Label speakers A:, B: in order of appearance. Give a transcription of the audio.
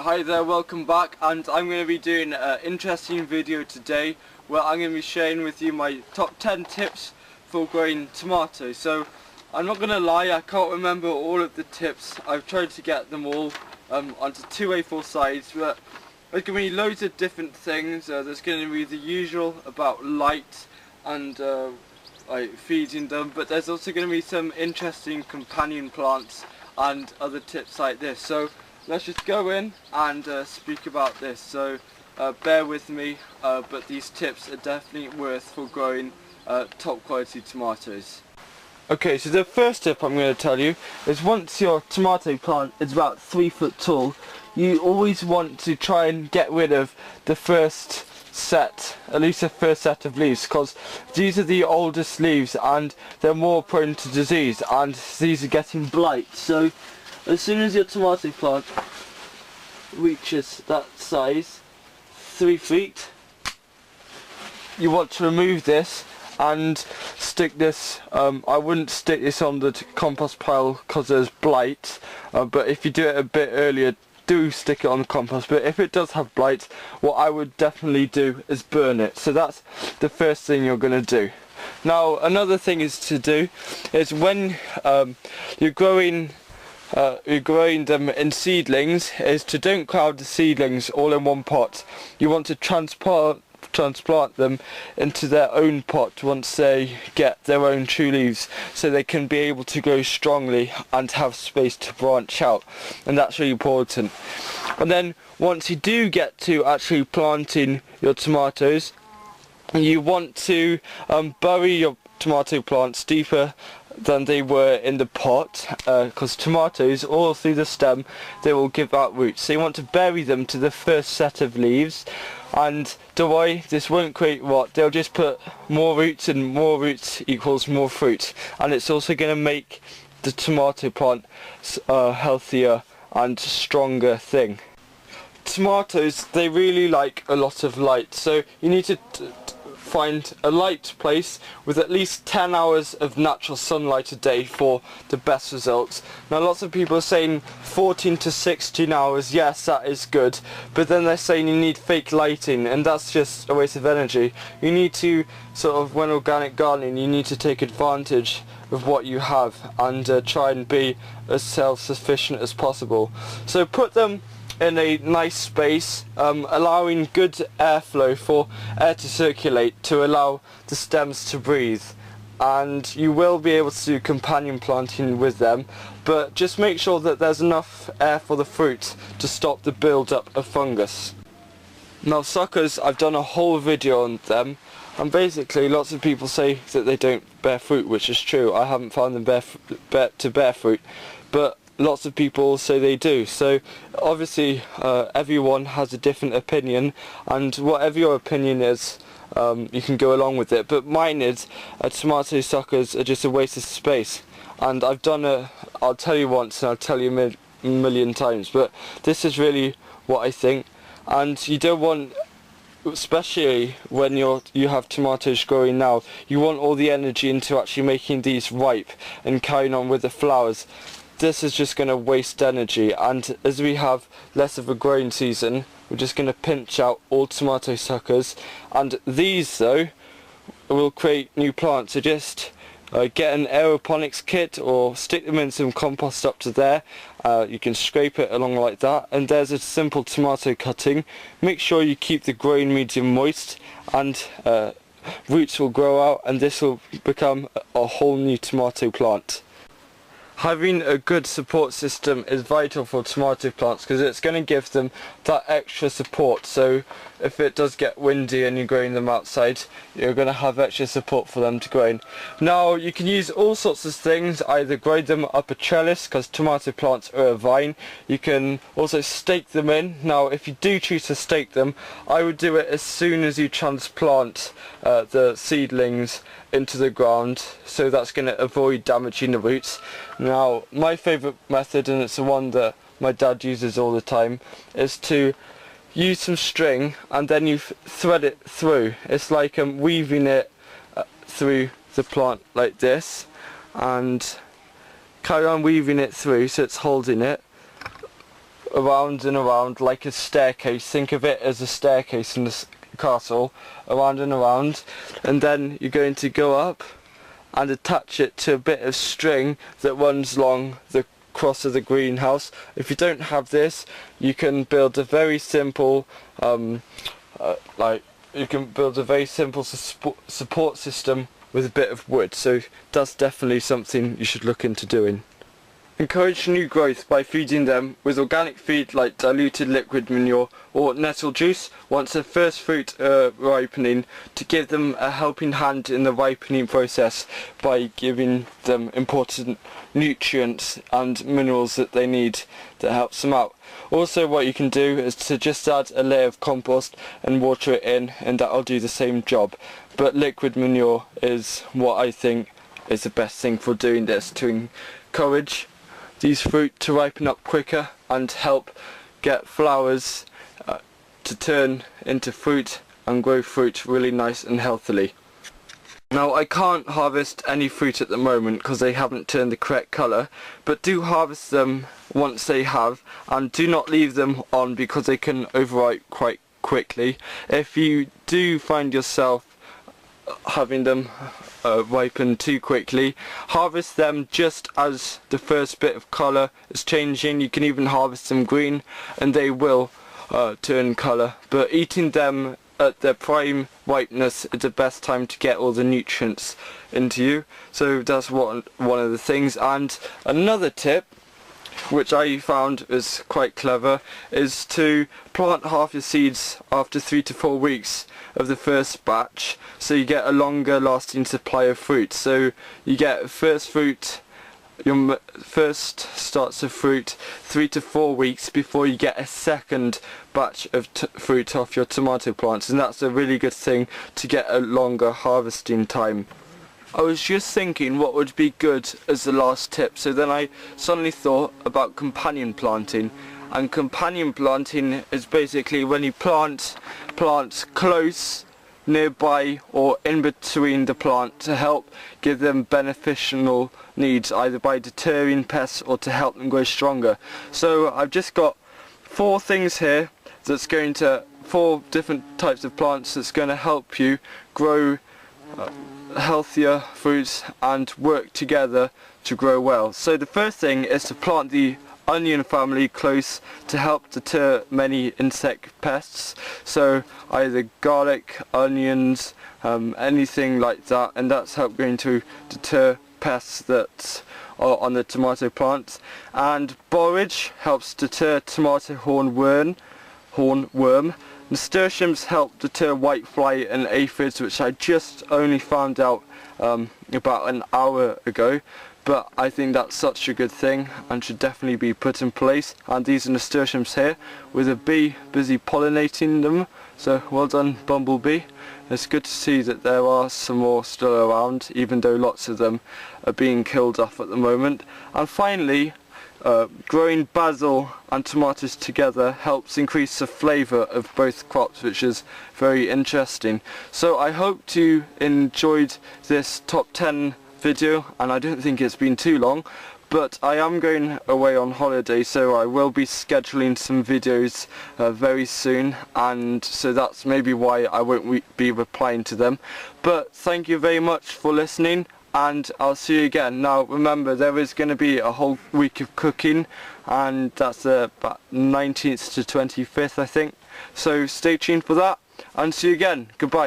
A: Hi there, welcome back, and I'm going to be doing an interesting video today where I'm going to be sharing with you my top 10 tips for growing tomatoes. So I'm not going to lie, I can't remember all of the tips. I've tried to get them all onto two A4 sides, but there's going to be loads of different things. There's going to be the usual about light and like feeding them, but there's also going to be some interesting companion plants and other tips like this. So let's just go in and speak about this. So bear with me, but these tips are definitely worth for growing top quality tomatoes. Okay, so the first tip I'm going to tell you is once your tomato plant is about 3 foot tall, you always want to try and get rid of the first set, at least the first set of leaves, because these are the oldest leaves and they're more prone to disease, and these are getting blight. So as soon as your tomato plant reaches that size, 3 feet, you want to remove this and stick this, I wouldn't stick this on the compost pile because there's blight, but if you do it a bit earlier, do stick it on the compost. But if it does have blight, what I would definitely do is burn it. So that's the first thing you're going to do. Now another thing is to do is when you're growing them in seedlings, is to don't crowd the seedlings all in one pot. You want to transplant them into their own pot once they get their own true leaves, so they can be able to grow strongly and have space to branch out, and that's really important. And then once you do get to actually planting your tomatoes, you want to bury your tomato plants deeper than they were in the pot, because tomatoes, all through the stem, they will give out roots. So you want to bury them to the first set of leaves, and don't worry, this won't create rot. They'll just put more roots, and more roots equals more fruit, and it's also going to make the tomato plant a healthier and stronger thing. Tomatoes, they really like a lot of light, so you need to find a light place with at least 10 hours of natural sunlight a day for the best results. Now lots of people are saying 14 to 16 hours, yes, that is good, but then they're saying you need fake lighting, and that's just a waste of energy. You need to sort of, when organic gardening, you need to take advantage of what you have and try and be as self-sufficient as possible. So put them in a nice space, allowing good airflow for air to circulate to allow the stems to breathe, and you will be able to do companion planting with them, but just make sure that there's enough air for the fruit to stop the build-up of fungus. Now suckers, I've done a whole video on them, and basically lots of people say that they don't bear fruit, which is true. I haven't found them to bear fruit, but lots of people say they do. So obviously everyone has a different opinion, and whatever your opinion is, you can go along with it, but mine is tomato suckers are just a waste of space. And I've done I'll tell you once and I'll tell you a million times, but this is really what I think. And you don't want, especially when you have tomatoes growing now, you want all the energy into actually making these ripe and carrying on with the flowers. This is just going to waste energy, and as we have less of a growing season, we're just going to pinch out all tomato suckers. And these though will create new plants, so just get an aeroponics kit or stick them in some compost up to there. You can scrape it along like that, and there's a simple tomato cutting. Make sure you keep the growing medium moist, and roots will grow out, and this will become a whole new tomato plant. Having a good support system is vital for tomato plants, because it's going to give them that extra support. So if it does get windy and you're growing them outside, you're going to have extra support for them to grow in. Now you can use all sorts of things, either grow them up a trellis, because tomato plants are a vine. You can also stake them in. Now if you do choose to stake them, I would do it as soon as you transplant the seedlings into the ground, so that's going to avoid damaging the roots. Now my favourite method, and it's the one that my dad uses all the time, is to use some string and then you thread it through. It's like weaving it through the plant like this, and carry on weaving it through so it's holding it. around and around like a staircase. Think of it as a staircase in this castle, around and around, and then you're going to go up and attach it to a bit of string that runs along the cross of the greenhouse. If you don't have this, you can build a very simple support system with a bit of wood. So that's definitely something you should look into doing. Encourage new growth by feeding them with organic feed like diluted liquid manure or nettle juice once their first fruit are ripening, to give them a helping hand in the ripening process by giving them important nutrients and minerals that they need that helps them out. Also, what you can do is to just add a layer of compost and water it in, and that'll do the same job. But liquid manure is what I think is the best thing for doing this, to encourage these fruit to ripen up quicker and help get flowers to turn into fruit and grow fruit really nice and healthily. Now, I can't harvest any fruit at the moment because they haven't turned the correct colour, but do harvest them once they have, and do not leave them on because they can overripe quite quickly. If you do find yourself having them ripen too quickly, harvest them just as the first bit of colour is changing. You can even harvest them green and they will turn colour, but eating them at their prime ripeness is the best time to get all the nutrients into you. So that's one of the things. And another tip, which I found is quite clever, is to plant half your seeds after 3 to 4 weeks of the first batch, so you get a longer lasting supply of fruit. So you get first fruit, your first starts of fruit 3 to 4 weeks before you get a second batch of fruit off your tomato plants, and that's a really good thing to get a longer harvesting time. I was just thinking what would be good as the last tip, so then I suddenly thought about companion planting. And companion planting is basically when you plant plants close, nearby or in between the plant to help give them beneficial needs, either by deterring pests or to help them grow stronger. So I've just got 4 things here that's going to, 4 different types of plants that's going to help you grow healthier fruits and work together to grow well. So the first thing is to plant the onion family close to help deter many insect pests, so either garlic, onions, anything like that, and that's going to deter pests that are on the tomato plants. And borage helps deter tomato hornworm. Nasturtiums help deter whitefly and aphids, which I just only found out about an hour ago, but I think that's such a good thing and should definitely be put in place. And these are nasturtiums here with a bee busy pollinating them, so well done, bumblebee. It's good to see that there are some more still around, even though lots of them are being killed off at the moment. And finally, growing basil and tomatoes together helps increase the flavour of both crops, which is very interesting. So I hope you enjoyed this top 10 video, and I don't think it's been too long, but I am going away on holiday, so I will be scheduling some videos very soon, and so that's maybe why I won't be replying to them. But thank you very much for listening, and I'll see you again. Now remember, there is going to be a whole week of cooking, and that's about 19th to 25th I think, so stay tuned for that, and see you again. Goodbye.